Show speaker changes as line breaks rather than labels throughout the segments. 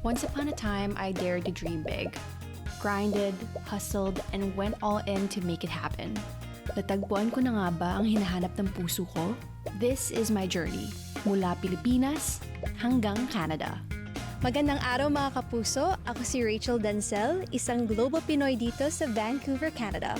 Once upon a time, I dared to dream big. Grinded, hustled, and went all in to make it happen. Natagpuan ko na nga ba ang hinahanap ng puso ko? This is my journey, mula Pilipinas hanggang Canada.
Magandang araw mga kapuso, ako si Rachel Dancel, isang Global Pinoy dito sa Vancouver, Canada.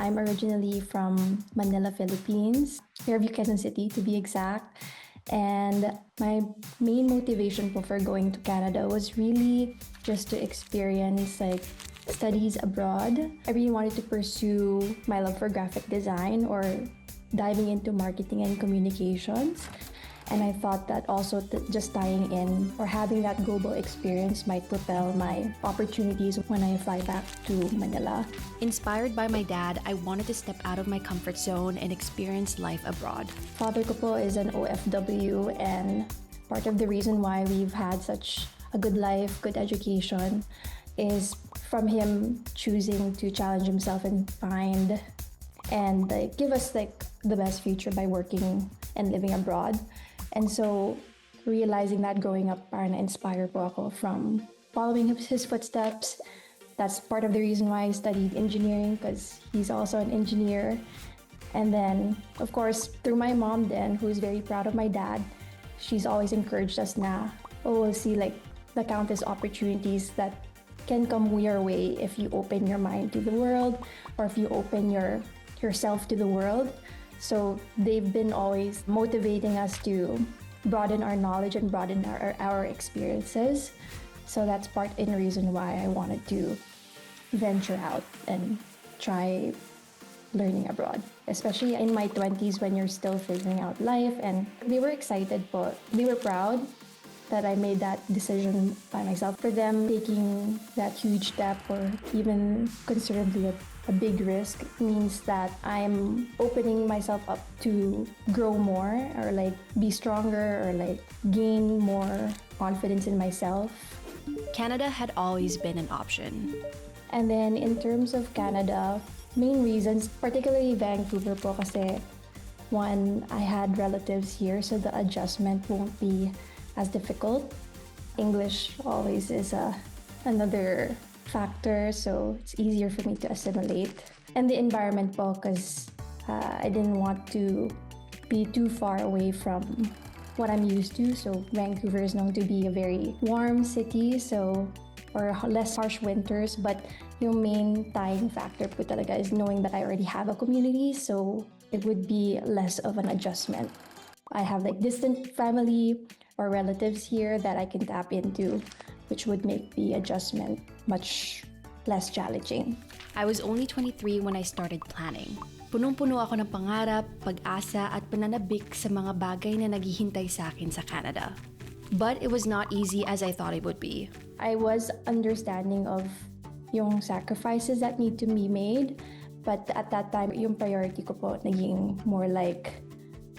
I'm originally from Manila, Philippines, Fairview, Quezon City to be exact. And my main motivation for going to Canada was really just to experience studies abroad. I really wanted to pursue my love for graphic design or diving into marketing and communications. And I thought that also just tying in or having that global experience might propel my opportunities when I fly back to Manila.
Inspired by my dad, I wanted to step out of my comfort zone and experience life abroad.
Father ko po is an OFW, and part of the reason why we've had such a good life, good education, is from him choosing to challenge himself and find and give us the best future by working and living abroad. And so realizing that growing up, parang na-inspire po ako from following his footsteps. That's part of the reason why I studied engineering, because he's also an engineer. And then, of course, through my mom then, who's very proud of my dad, she's always encouraged us na, we'll see the countless opportunities that can come your way if you open your mind to the world or if you open yourself to the world. So they've been always motivating us to broaden our knowledge and broaden our experiences. So that's part in the reason why I wanted to venture out and try learning abroad, especially in my 20s when you're still figuring out life. And they were excited, but they were proud that I made that decision by myself. For them, taking that huge step or even considerably a big risk means that I'm opening myself up to grow more or be stronger or gain more confidence in myself.
Canada had always been an option.
And then in terms of Canada, main reasons, particularly Vancouver po kasi one, I had relatives here, so the adjustment won't be as difficult. English always is another factor, so it's easier for me to assimilate. And the environment po, because I didn't want to be too far away from what I'm used to. So Vancouver is known to be a very warm city, or less harsh winters, but yung main tying factor po talaga is knowing that I already have a community, so it would be less of an adjustment. I have distant family or relatives here that I can tap into, which would make the adjustment much less challenging.
I was only 23 when I started planning. Punong-puno ako ng pangarap, pag-asa at pananabik sa mga bagay na naghihintay sa akin sa Canada. But it was not easy as I thought it would be.
I was understanding of yung sacrifices that need to be made, but at that time, yung priority ko po naging more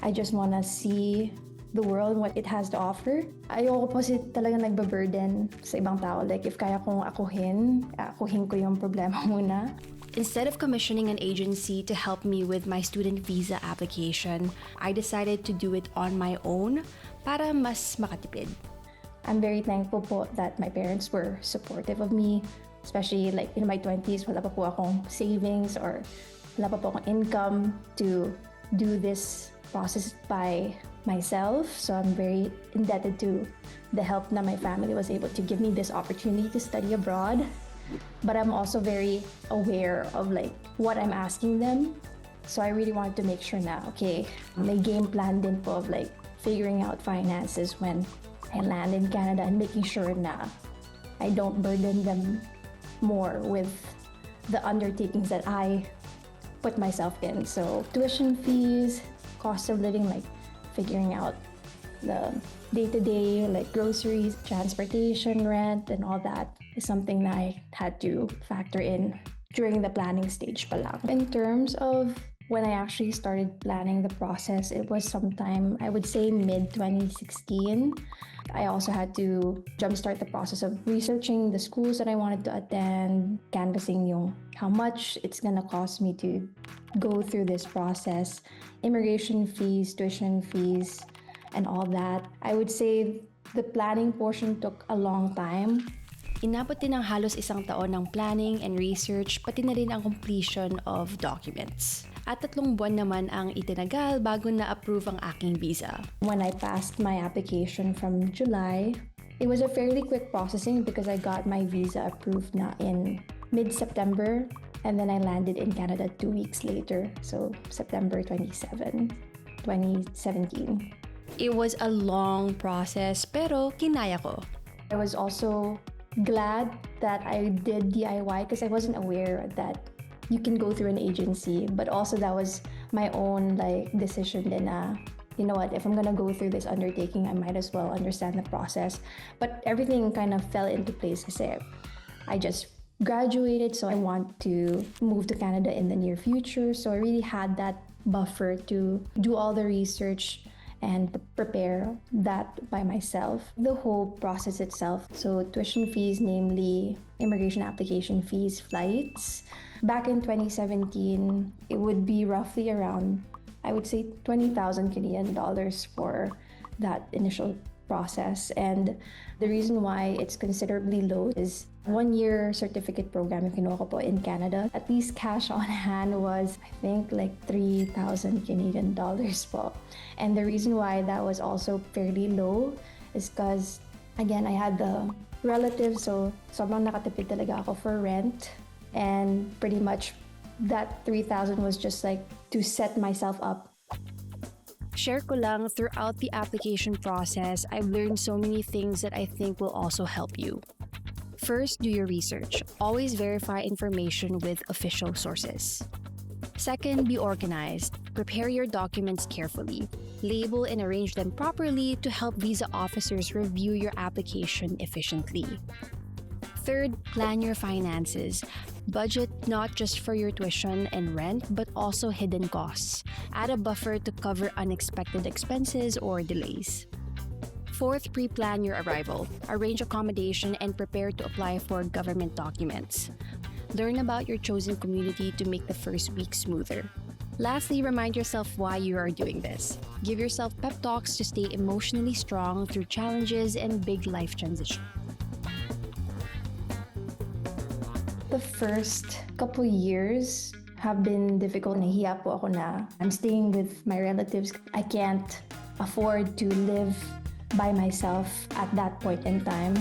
I just wanna see the world, what it has to offer. Ayoko po talaga nagbaburden sa ibang tao. If kaya kong akuhin ko yung problema muna.
Instead of commissioning an agency to help me with my student visa application, I decided to do it on my own para mas makatipid.
I'm very thankful po that my parents were supportive of me, especially in my 20s, wala pa po akong savings or wala pa po akong income to do this process by myself. So I'm very indebted to the help that my family was able to give me this opportunity to study abroad. But I'm also very aware of what I'm asking them. So I really wanted to make sure na, okay, may game plan din po of figuring out finances when I land in Canada and making sure na I don't burden them more with the undertakings that I put myself in. So tuition fees, cost of living, figuring out the day-to-day, groceries, transportation, rent, and all that is something that I had to factor in during the planning stage pa lang. In terms of When I actually started planning the process, it was sometime, I would say, mid-2016. I also had to jumpstart the process of researching the schools that I wanted to attend, canvassing yung how much it's gonna cost me to go through this process, immigration fees, tuition fees, and all that. I would say the planning portion took a long time.
Inabot din ng halos 1 taon ng planning and research, pati na rin ang completion of documents. At 3 buwan naman ang itinagal bago na-approve ang aking visa.
When I passed my application from July, it was a fairly quick processing because I got my visa approved na in mid-September, and then I landed in Canada 2 weeks later, so September 27, 2017.
It was a long process pero kinaya ko.
I was also glad that I did DIY because I wasn't aware that you can go through an agency, but also that was my own decision din na, you know what, if I'm gonna go through this undertaking, I might as well understand the process. But everything kind of fell into place kasi I just graduated, so I want to move to Canada in the near future. So I really had that buffer to do all the research and prepare that by myself. The whole process itself, so tuition fees, namely immigration application fees, flights. Back in 2017, it would be roughly around, I would say, 20,000 Canadian dollars for that initial process. And the reason why it's considerably low is 1-year certificate program yung kinuha ko po in Canada. At least cash on hand was, I think, 3,000 Canadian dollars po. And the reason why that was also fairly low is because, again, I had the relatives, so sobrang nakatipid talaga ako for rent. And pretty much that 3,000 was just to set myself up.
Share ko lang, throughout the application process, I've learned so many things that I think will also help you. First, do your research. Always verify information with official sources. Second, be organized. Prepare your documents carefully. Label and arrange them properly to help visa officers review your application efficiently. Third, plan your finances. Budget not just for your tuition and rent, but also hidden costs. Add a buffer to cover unexpected expenses or delays. Fourth, pre-plan your arrival. Arrange accommodation and prepare to apply for government documents. Learn about your chosen community to make the first week smoother. Lastly, remind yourself why you are doing this. Give yourself pep talks to stay emotionally strong through challenges and big life transitions.
The first couple years have been difficult. Nahiya po ako na I'm staying with my relatives. I can't afford to live by myself at that point in time.